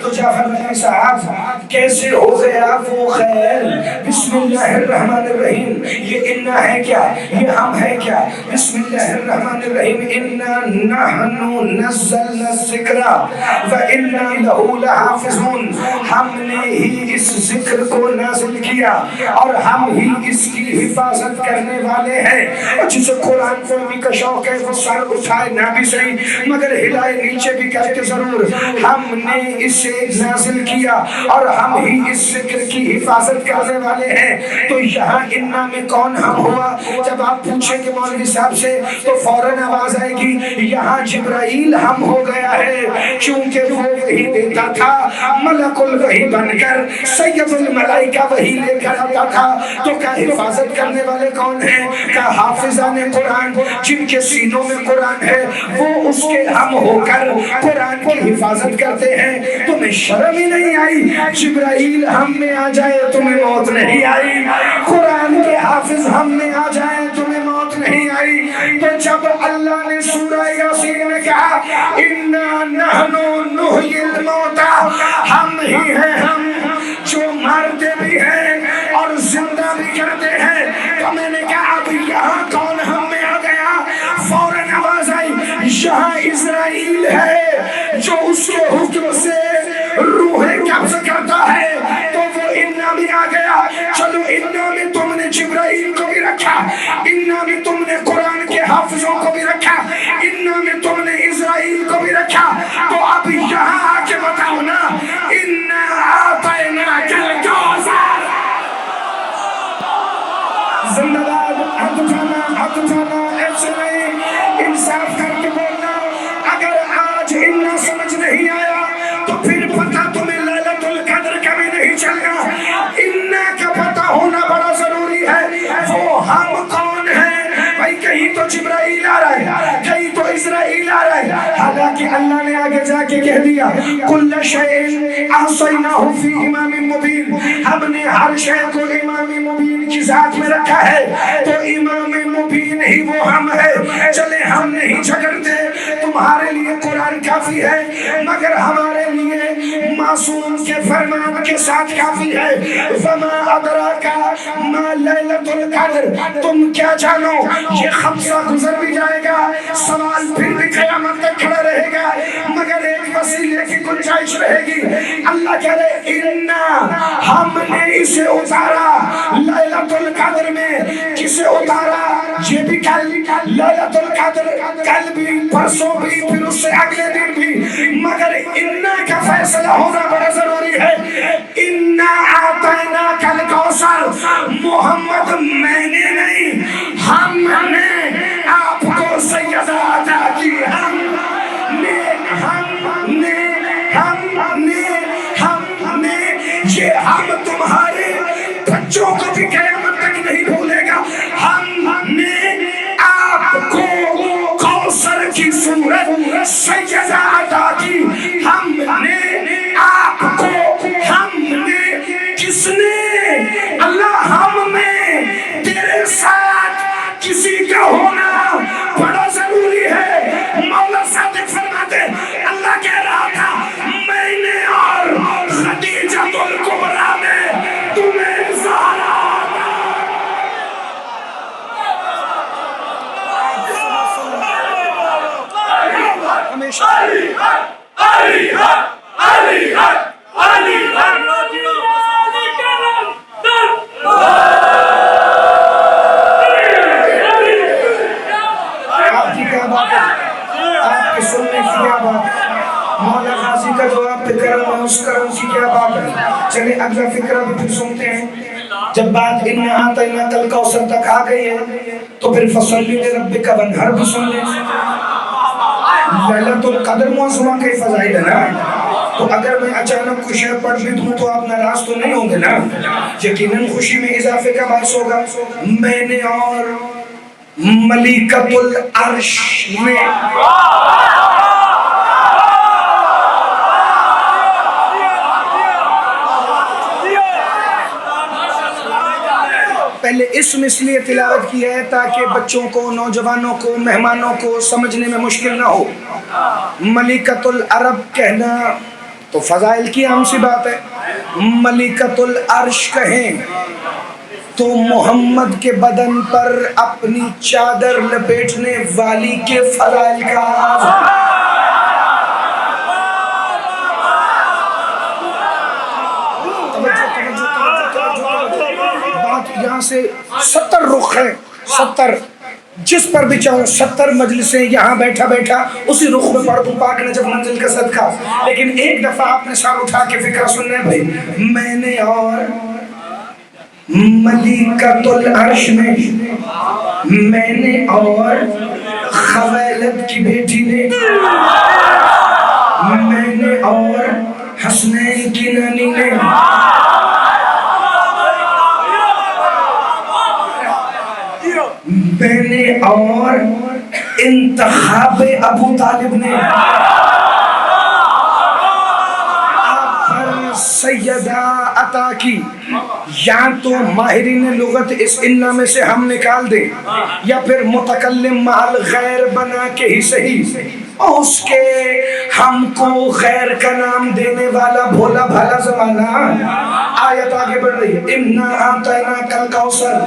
تو جعفر نقوی صاحب کیسے ہو گیا وہ خیر؟ بسم اللہ الرحمن الرحیم یہ انا ہے کیا، یہ ہم ہے کیا؟ بسم اللہ الرحمن الرحیم انا نحن نزلنا الذکر وَإِنَّا لَهُ لَحَافِظُونَ، ہم نے ہی اس ذکر کو نازل کیا اور ہم ہی اس کی حفاظت کرنے والے ہیں۔ اور جسے قرآن فہمی کا شوق ہے وہ سر اٹھائے نہ بھی صحیح مگر ہلائے نیچے بھی کر کے ضرور، ہم نے اسے نازل کیا اور ہم ہی اس ذکر کی حفاظت کرنے والے ہیں۔ تو یہاں انا میں کون ہم ہوا؟ جب آپ پوچھیں گے مولوی صاحب سے تو فوراً آواز آئے گی یہاں جبرائیل ہم ہو گیا ہے، چونکہ وہ وحی دیتا تھا، ملک الوحی بن کر سید الملائکہ وحی لے کر آتا تھا، تو کیا حفاظت کرنے والے کون ہیں؟ کیا حافظان قرآن جن کے سینوں میں قرآن ہے وہ اس کے ہم ہو کر قرآن کی حفاظت کرتے ہیں؟ تمہیں شرم ہی نہیں آئی؟ جبرائیل ہم میں آ جائے تمہیں موت نہیں آئی، قرآن کے حافظ ہم میں آ جائے تمہیں موت نہیں آئی۔ تو جب اللہ نے سورہ یاسین میں کہا اِنَّا نَحْنُ نُحْيِي الْمَوْتَى، ہم ہی ہیں ہم جو مارتے بھی ہیں اور زندہ بھی کرتے ہیں، تو میں نے کہا اب یہاں کون ہم میں آ گیا؟ فوراً آواز آئی یہاں اسرائیل ہے جو اس کے حکم سے روحیں قبض کرتا ہے، تو وہ انا میں آ گیا۔ چلو انا میں تم نے جبرائیل کو بھی رکھا، انا میں تم نے قرآن کے حافظوں کو بھی رکھا، انا میں تم نے اسرائیل کو بھی رکھا، تو اب یہاں آ کے بتاؤ نا انا اعطیناک الکوثر، زندہ باد، ہاتھ اٹھانا ایسے نہیں، انصاف کر کے بولنا۔ اگر آج انا سمجھ نہیں آیا تو پھر پتہ تمہیں لیلۃ القدر کا بھی نہیں چلنا۔ انا کا پتہ ہونا بڑا ضروری ہے، وہ ہم کون ہیں؟ بھائی کہیں تو جبرائیل آ رہا ہے، کہیں تو اسرائیل آ رہا ہے، حالانکہ اللہ نے آگے جا کے کہہ دیا کل شیء احصیناہ فی امام مبین، ہم نے ہر شے کو امام مبین کی ذات میں رکھا ہے، تو امام مبین ہی وہ ہم ہے۔ چلے ہم نہیں جھگڑتے، تمہارے لیے قرآن کافی ہے مگر ہمارے لیے معصوم کے فرمان کے ساتھ کافی ہے۔ وما ادراک ما لیلۃ القدر، تم کیا جانو یہ خمسہ گزر بھی جائے گا، سوال پھر بھی قیامت تک کھڑا رہے گا مگر ایک وسیلے کی گنجائش رہے گی۔ اللہ کہہ رہے انا، ہم نے اسے اتارا لیلۃ القدر میں، کسے اتارا؟ یہ بھی کل لیلۃ القدر، کل بھی، پرسوں بھی، پھر اس سے اگلے دن بھی، مگر انا کا فیصلہ ہونا بڑا ضروری ہے۔ انا اعطیناک الکوثر، محمد میں نے نہیں ہم نے آپ کو سیدہ عطا کی، ہم نے یہ ہم تمہارے بچوں کو بھی قیامت تک نہیں بھولے گا، ہم نے آپ کو کوثر کی صورت سیدہ عطا کی، ہم نے آپ کو، ہم نے کس نے؟ اللہ ہم میں تیرے ساتھ کسی کا ہونا بڑا ضروری ہے۔ مولا صادق فرماتے اللہ کہہ رہا تھا میں نے اور خدیجہ الکبریٰ نے تمہیں زہرا چلے اگلا فکرہ بھی پھر سنتے ہیں. جب بات اِنَّا أَعْطَيْنَاكَ الْكَوْثَرَ تک آ گئی ہے تو پھر فَصَلِّ لِرَبِّكَ وَانْحَرْ بھی سن لیں. لیلۃ القدر موسمہ کے فضائل ہے نا. تو اگر میں اچانک خوشی پڑھ بھی دوں تو آپ ناراض تو نہیں ہوں گے نا. یقیناً خوشی میں اضافے کا باعث ہوگا. میں نے اور ملیکۃ العرش میں پہلے اسم اس لیے تلاوت کی ہے تاکہ بچوں کو، نوجوانوں کو، مہمانوں کو سمجھنے میں مشکل نہ ہو. ملیکۃ العرب کہنا تو فضائل کی عام سی بات ہے. ملیکۃ العرش کہیں تو محمد کے بدن پر اپنی چادر لپیٹنے والی کے فضائل کا آغاز ہے. یہاں سے 70 رخ ہیں، 70 جس پر بھی چاہوں 70 مجلسیں یہاں بیٹھا بیٹھا اسی رخ میں پڑھ دوں پاک نجف منزل کا صدقہ. لیکن ایک دفعہ آپ نے سر اٹھا کے فکرہ سننا ہے بھائی. میں نے اور ملیکۃ العرش میں نے اور خویلد کی بیٹی نے، میں نے اور حسنین کی نانی نے، میں نے اور انتخاب ابو طالب نے، آپ پر سیدہ عطا کی. یا تو ماہرین لغت اس اِنَّا میں سے ہم نکال دیں یا پھر متکلم مال غیر بنا کے ہی صحیح اس کے ہم کو غیر کا نام دینے والا بھولا بھالا زمانہ. آیت آگے بڑھ رہی ہے. اِنَّا أَعْطَيْنَاكَ الْكَوْثَرَ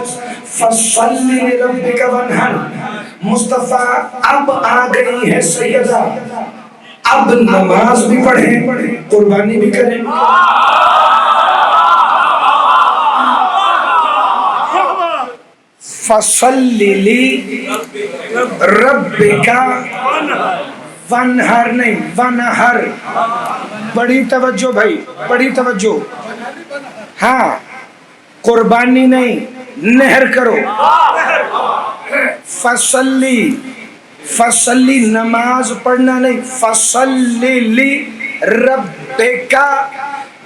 فَصَلِّ لِرَبِّكَ وَانْحَرْ. مصطفیٰ اب آ گئی ہے سیدہ، اب نماز بھی پڑھیں قربانی بھی کریں. فَصَلِّ لِرَبِّكَ وَانْحَرْ نہیں وَانْحَرْ. بڑی توجہ بھائی، بڑی توجہ. ہاں قربانی نہیں، نہر کرو. فصلی نماز پڑھنا نہیں، فصلی لربک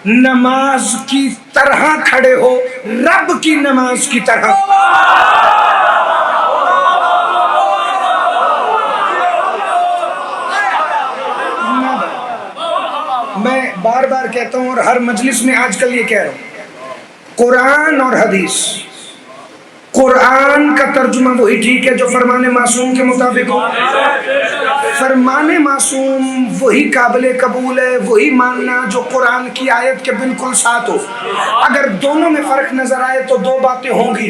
نماز کی طرح کھڑے ہو، رب کی نماز کی طرح. میں بار بار کہتا ہوں اور ہر مجلس میں آج کل یہ کہہ رہا ہوں، قرآن اور حدیث. قرآن کا ترجمہ وہی ٹھیک ہے جو فرمان معصوم کے مطابق ہو. فرمان معصوم وہی قابل قبول ہے، وہی ماننا جو قرآن کی آیت کے بالکل ساتھ ہو. اگر دونوں میں فرق نظر آئے تو دو باتیں ہوں گی،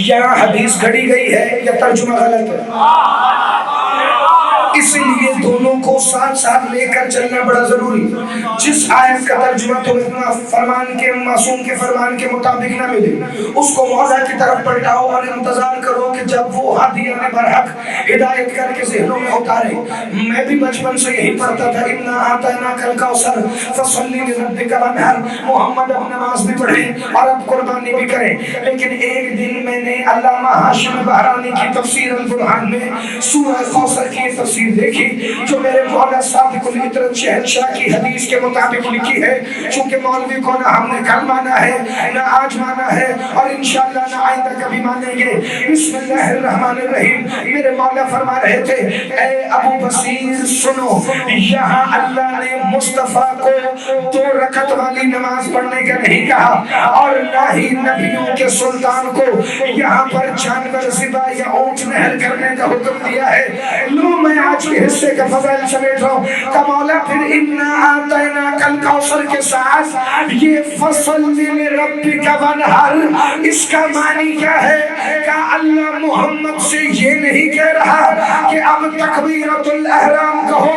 یا حدیث گھڑی گئی ہے یا ترجمہ غلط ہے. اس لیے دونوں کو ساتھ ساتھ لے کر چلنا بڑا ضروری. جس آیت کا ترجمہ تمہیں فرمان کے معصوم کے فرمان کے مطابق نہ ملے اس کو مولا کی طرف پلٹاؤ اور انتظار کرو کہ جب وہ ہادیان برحق ہدایت کر کے ذہنوں میں اتارے. میں بھی بچپن سے یہی پڑھتا تھا، اِنَّا أَعْطَيْنَاكَ الْكَوْثَرَ فَصَلِّ لِرَبِّكَ وَانْحَرْ. محمد اب نماز بھی پڑھیں اور اب قربانی بھی کریں. لیکن ایک دن میں نے علامہ ہاشم بہرانی کی تفسیر البرہان میں سورہ کوثر کی تفسیر دیکھی جو میرے مولا صادق العطرت شہنشاہ کی حدیث کے مطابق لکھی ہے. چونکہ مولوی کو نہ ہم نے کل مانا ہے نہ آج مانا ہے اور انشاءاللہ نہ آئندہ کبھی مانیں گے. بسم اللہ الرحمن الرحیم. میرے مولا فرما رہے تھے، اے ابو بصیر سنو، یہاں اللہ نے مصطفیٰ کو 2 رکعت والی نماز پڑھنے کا نہیں کہا اور نہ ہی نبیوں کے سلطان کو یہاں پر جانور ذبح یا اونٹ نہر کرنے کا حکم دیا ہے. لو میں آج کے حصے کا فضائل سمیٹ رہا ہوں کہ مولا پھر اِنَّا أَعْطَيْنَاكَ الْكَوْثَرَ کے ساتھ یہ فَصَلِّ لِرَبِّكَ وَانْحَرْ اس کا معنی کیا ہے؟ کہ اللہ محمد سے یہ نہیں کہہ رہا کہ اب تکبیرۃ الاحرام کہو،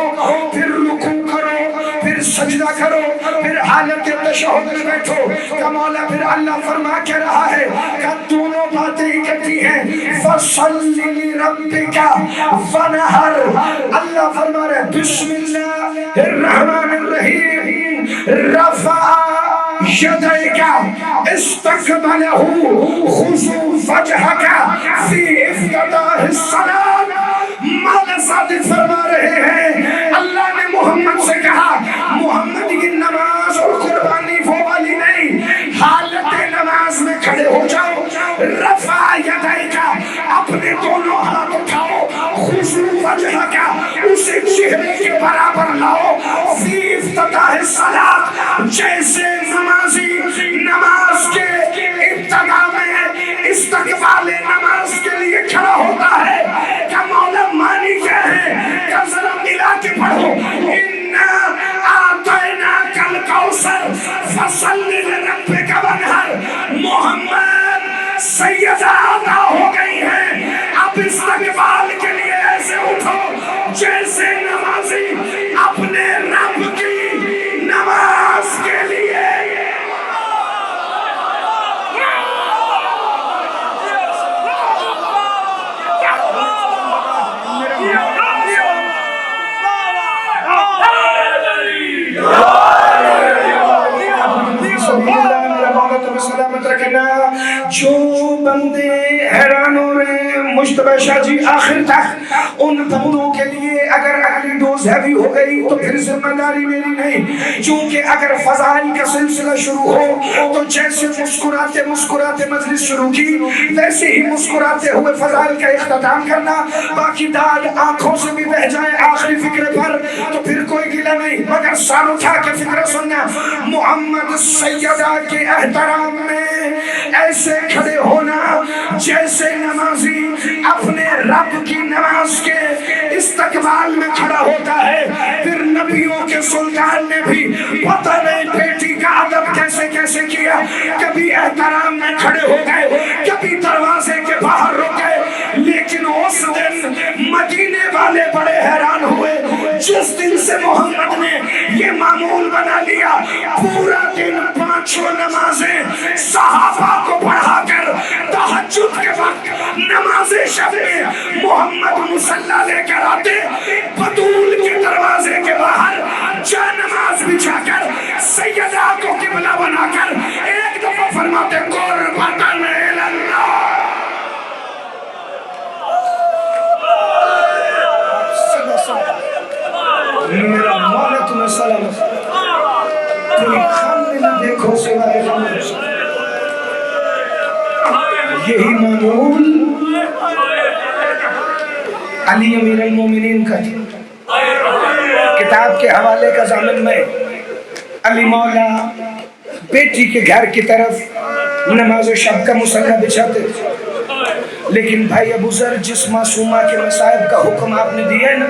پھر رکوع کرو، پھر سجدہ کرو، پھر حالت تشہد میں بیٹھو. کہ مولا پھر اللہ فرما کہہ رہا ہے کہ دونوں باتیں اکٹھی ہیں. فَصَلِّ لِرَبِّكَ وَانْحَرْ. اللہ فرما رہے بسم اللہ الرحمن الرحیم. رفع يديك استقبله خذوا وجهك في افتتاح الصلاة. مولا صادق فرما رہے ہیں اللہ نے محمد سے کہا محمد کی نماز اور قربانی وہ والی نہیں، حالت نماز میں کھڑے ہو جاؤ، رفع یدیک اپنے دونوں ہاتھ اٹھاؤ، خضوع وجہک اسے چہرے کے برابر لاؤ، فی افتتاح الصلاۃ جیسے نمازی نماز کے ابتدا میں استقبال نماز کے لیے کھڑا ہوتا ہے. کیا مولا مانی کیا ہے؟ کیا ذرا ملا کے پڑھو اِنَّا أَعْطَيْنَاكَ الْكَوْثَرَ فَصَلِّ لِرَبِّكَ وَانْحَرْ. محمد سیدہ عطا ہو گئی ہے، اب استقبال کے لیے ایسے اٹھو جیسے نمازی اپنے رب کی نماز کے لیے. سلامت رکھنا. جو بندے حیران ہو رہے ہیں مجتبی شاہ جی آخر تک ان بندوں کے لیے اگر اگلی ڈوز ہیوی ہو گئی تو پھر ذمہ داری میری نہیں، چونکہ اگر فضائل کا سلسلہ شروع ہو تو جیسے مسکراتے مسکراتے مجلس شروع کی ویسے ہی مسکراتے ہوئے فضائل کا اختتام کرنا. باقی داد آنکھوں سے بھی بہ جائے آخری فکرے پر تو پھر کوئی گلہ نہیں، مگر سر اٹھا کے فکرہ سننا. محمد سیدہ کے احترام میں ایسے کھڑے ہونا جیسے نمازی اپنے رب کی نماز کے استقبال میں کھڑا ہوتا ہے. پھر نبیوں کے سلطان نے بھی پتہ نہیں بیٹی کا ادب کیسے کیسے کیا، کبھی احترام میں کھڑے ہو گئے، کبھی دروازے کے باہر رک گئے. لیکن اس دن مدینے والے بڑے حیران ہوئے جس دن سے محمد نے یہ معمول بنا لیا پورا دن پانچوں نمازیں صحابہ کو پڑھا کر تہجد کے وقت نماز شب میں محمد مصلی لے کر آتے، بطول کے دروازے کے باہر جا نماز بچھا کر سیدہ کو قبلہ بنا کر ایک دفعہ فرماتے قربتاً اللہ. میرا مولا تمہیں سلامت، کوئی خم نہ دیکھو سوائے غم. یہی معمول علی امیر المومنین کا تھی. کتاب کے حوالے کا ضامن میں علی مولا بیٹی کے گھر کی طرف نماز شب کا مصلی بچھاتے تھے، لیکن بھائی ابو ذر جس معصومہ کے مصائب کا حکم آپ نے دیا نا،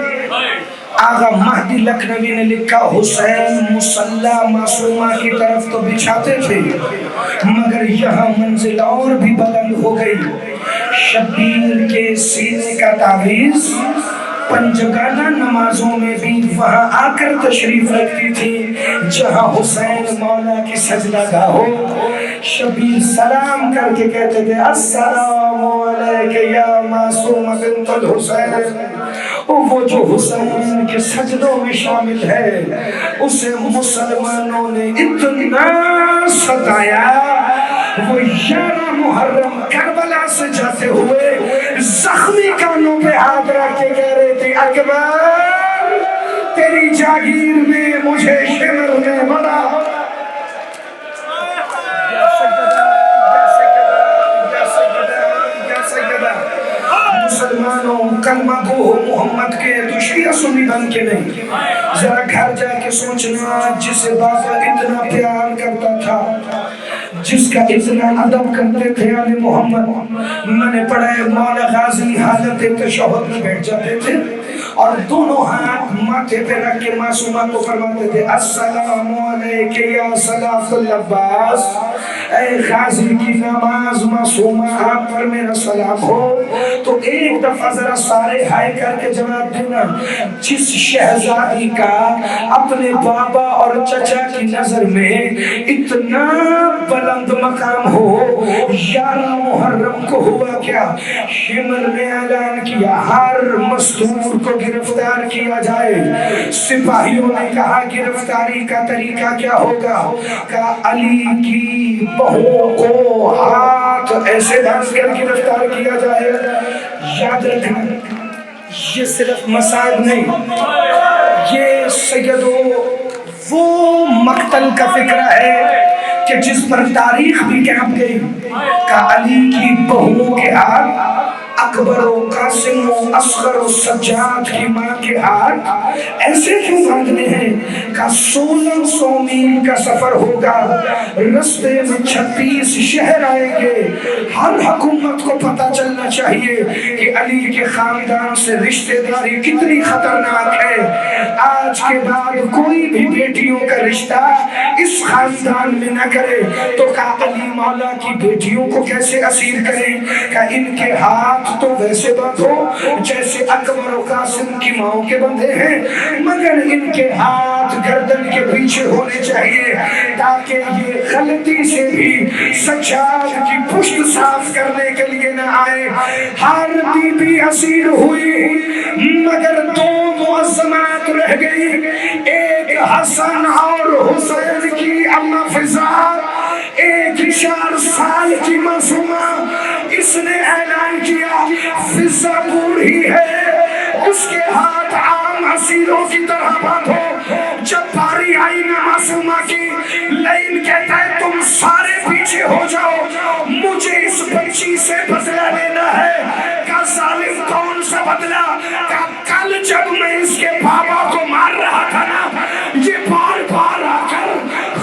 آغا مہدی لکھنوی نے لکھا حسین مصلی معصومہ کی طرف تو بچھاتے تھے مگر یہاں منزل اور بھی بلند ہو گئی. شبیر کے سینے کا تعویذ پنجگانہ نمازوں میں بھی وہاں آ کر تشریف رکھتی تھی جہاں حسین مولا کی سجدہ گاہ ہو. شبیر سلام کر کے کہتے تھے السلام علیک یا معصوم بنت الحسین. وہ جو حسین کے سجدوں میں شامل ہے اسے مسلمانوں نے اتنا ستایا، وہ 11 محرم کربلا سے جاتے ہوئے زخمی کانوں پہ ہاتھ رکھ کے کہہ رہے تھے اکبر تیری جاگیر میں مجھے شمر نے بڑا. مسلمانوں کلمہ گو ہو محمد کے تو شیعہ سنی بن کے نہیں. ذرا گھر جا کے سوچنا جسے بابا اتنا پیار کرتا تھا، جس کا اتنا ادب کرتے تھے آل محمد. میں نے پڑھا ہے مولا غازی حالت تشہد میں بیٹھ جاتے تھے اور دونوں ہاتھ ماتھے پہ رکھ کے معصومہ کو فرماتے تھے السلام علیک یا صلاۃ العباس. اے غازی کی نماز معصومہ آپ پر میرا سلام ہو. تو ایک دفعہ ذرا سارے ہائے کر کے جواب دینا جس شہزادی کا اپنے بابا اور چچا کی نظر میں اتنا بلند بلند مقام ہو. 11 محرم کو ہوا کیا؟ شمر نے اعلان کیا ہر مستور کو گرفتار کیا جائے. سپاہیوں نے کہا گرفتاری کا طریقہ کیا ہوگا؟ کہا علی کی بہو کو ہاتھ ایسے باندھ کر گرفتار کیا جائے. یاد رکھنا یہ صرف مصائب نہیں، یہ سیدو وہ مقتل کا فکرہ ہے کہ جس پر تاریخ بھی کانپ گئی. کہ علی کی بہو کے ہاتھ، اکبر و قاسم و اصغر و سجاد کی ماں کے ہاتھ ایسے کیوں باندھنے ہیں؟ کہ 1600 میل کا سفر ہوگا، رستے میں 36 شہر آئیں گے. ہر حکومت کو پتہ چلنا چاہیے کہ علی کے خاندان سے رشتہ داری کتنی خطرناک ہے. آج کے بعد کوئی بھی بیٹیوں کا رشتہ اس خاندان میں نہ کرے. تو کہا علی مولا کی بیٹیوں کو کیسے اسیر کریں؟ کہ ان کے ہاتھ تو ویسے باندھو جیسے اکبر و قاسم کی ماؤں کے بندھے ہیں، مگر ان کے ہاتھ گردن کے پیچھے ہونے چاہیے تاکہ یہ غلطی سے بھی سجاد کی پشت صاف کرنے کے لیے نہ آئے. ہر بی بی اسیر ہوئی مگر 2 معظمات رہ گئی. ایک حسن اور حسین کی اماں فضا، ایک 4 سال کی معصومہ. اس نے اعلان کیا فضا بوڑھی ہے، اس کے ہاتھ عام اسیروں کی طرح باندھو. جب باری آئی نا معصومہ کی، لین کہتا ہے تم سارے پیچھے ہو جاؤ، مجھے اس بچی سے بدلہ لینا ہے. کا ظالم کون سا بدلہ؟ کا کل جب میں اس کے بابا کو مار رہا تھا نا، یہ بار بار آ کر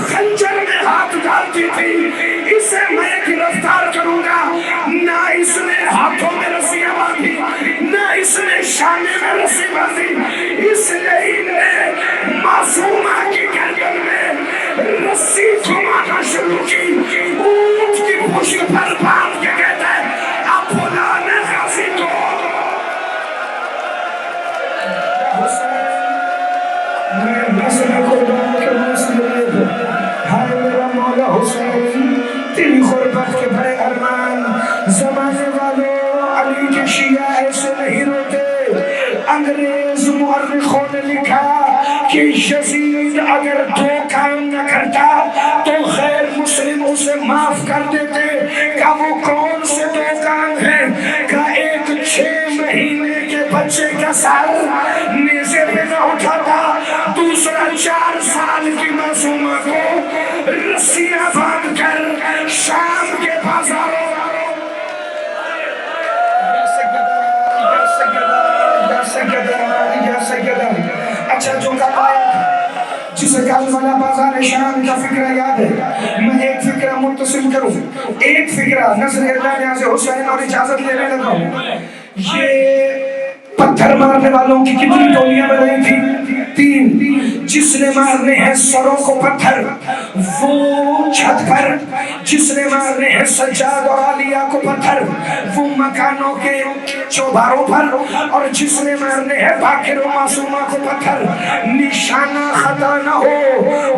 خنجر میں ہاتھ ڈالتی تھی، اسے میں گرفتار کروں گا. نہ اس نے ہاتھوں میں رسیاں باندھی، نہ اس نے شانے میں رسی باندھی، اس لیے نے معصومہ کی گردن میں رسی گھمانا شروع کی. اونٹ کی پشت پر باندھ کے کہتا ہے اب بلانا غازی کو. میں مسئلہ قربان کے مسئلے ہائے میرا مولا حسین، تیری غربت کے بڑے ارمان. زمانے والوں علی کے شیعہ ایسے نہیں روتے. انگریز مورخوں نے لکھا کہ یزید اگر 2 کام نہ کرتا تو غیر مسلم اسے معاف کر دیتے. کہ وہ کون سے 2 کام ہیں؟ کہ ایک 6 مہینے کے بچے کا سر نیزے پہ نہ اٹھاتا، دوسرا 4 سال کی معصومہ کو رسیاں باندھ کر شام کے بازاروں اچھا جو قائد جسے کالبلا بازار شام کا فکرہ یاد ہے، میں ایک فکرہ متصل کروں، ایک فکرہ نظر اللہ نیاز حسین اور اجازت لینے لگا ہوں. یہ پتھر مارنے والوں کی کتنی ٹولیاں بنائی تھی؟ 3. جس نے مارنے ہیں سروں کو پتھر وہ چھت پر، جس نے مارنے ہیں سجاد اور عالیہ کو پتھر وہ مکانوں کے چوباروں پر، اور جس نے مارنے ہیں باقر و معصومہ کو پتھر. نشانہ خطا نہ ہو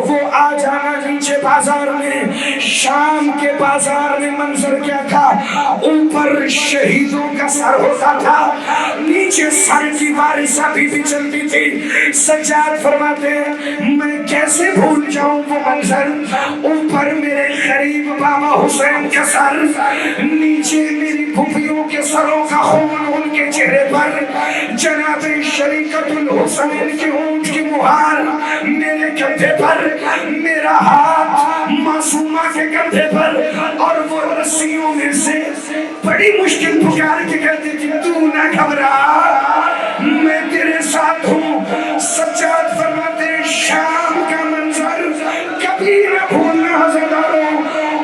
وہ آ جانا نیچے بازار میں. شام کے بازار میں منظر کیا تھا؟ اوپر شہیدوں کا سر ہوتا تھا، نیچے سر کی وارثہ بی بی چلتی تھی. سجاد فرماتے ہیں میں کیسے بھول جاؤں وہ منظر، اوپر میرے قریب بابا حسین کا سر، نیچے میری پھوپھیوں کے سروں کا خون ان کے چہرے پر، جناب شریکت الحسین کی اونٹ کی مہار میرے کندھے پر، میرا ہاتھ معصومہ کے کندھے پر، اور وہ رسیوں میں سے بڑی مشکل پکار کے کہتی تھی تو نہ گھبرا میں تیرے ساتھ ہوں. سجاد فرماتے شام کا منظر کبھی نہ بھولنا حضرتاروں.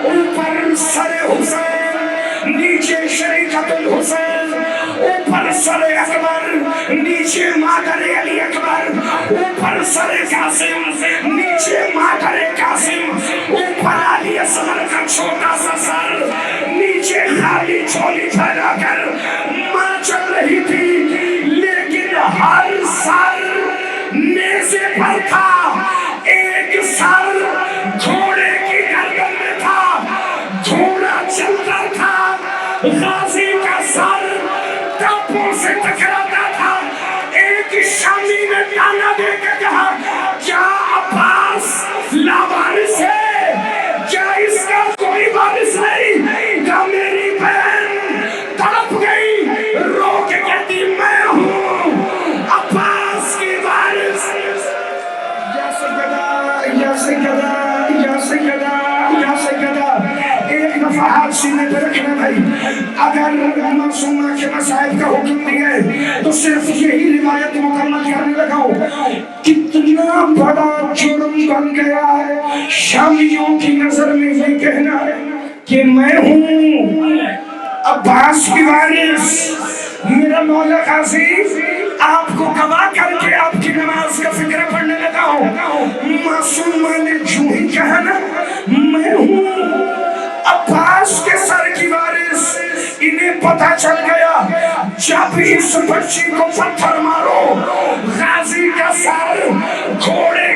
اوپر سر حسین، نیچے شریکت الحسین، اوپر سر اکبر، نیچے مادر علی اکبر، اوپر سر قاسم، نیچے مادر قاسم، اوپر علی اصغر کا چھوٹا سا سر، نیچے خالی چولی پھیلا کر ماں چل رہی تھی. لیکن ہر سر نیزے پر تھا، ایک سر گھوڑے کی گردن میں تھا، غازی کا سر ٹاپوں سے ٹکراتا تھا. ایک شامی نے تانا دے کے کہا کیا عباس لاوارث ہے؟ کیا اس کا کوئی وارث نہیں؟ کیا میری بہن تڑپ گئی رو کے کہتی میں ہوں عباس کی وارث. یا سیدہ یا سیدہ یا سیدہ یا سیدہ، ایک دفعہ ہاتھ سینے پہ رکھنا بھائی. اگر معصومہ کے مصائب کا حکم دیا تو صرف یہی روایت مکمل کرنے لگا ہوں. کتنا بڑا جرم بن گیا ہے شامیوں کی نظر میں یہ کہنا کہ میں ہوں عباس کی وارث. میرا مولا قاضی آپ کو گواہ کر کے آپ کی نماز کا فکر پڑھنے لگا ہوں. معصومہ نے جو ہی کہا نا میں ہوں عباس کے سر کی وارث، انہیں پتا چل گیا جب اس بچی کو پتھر مارو غازی کا سر گھوڑے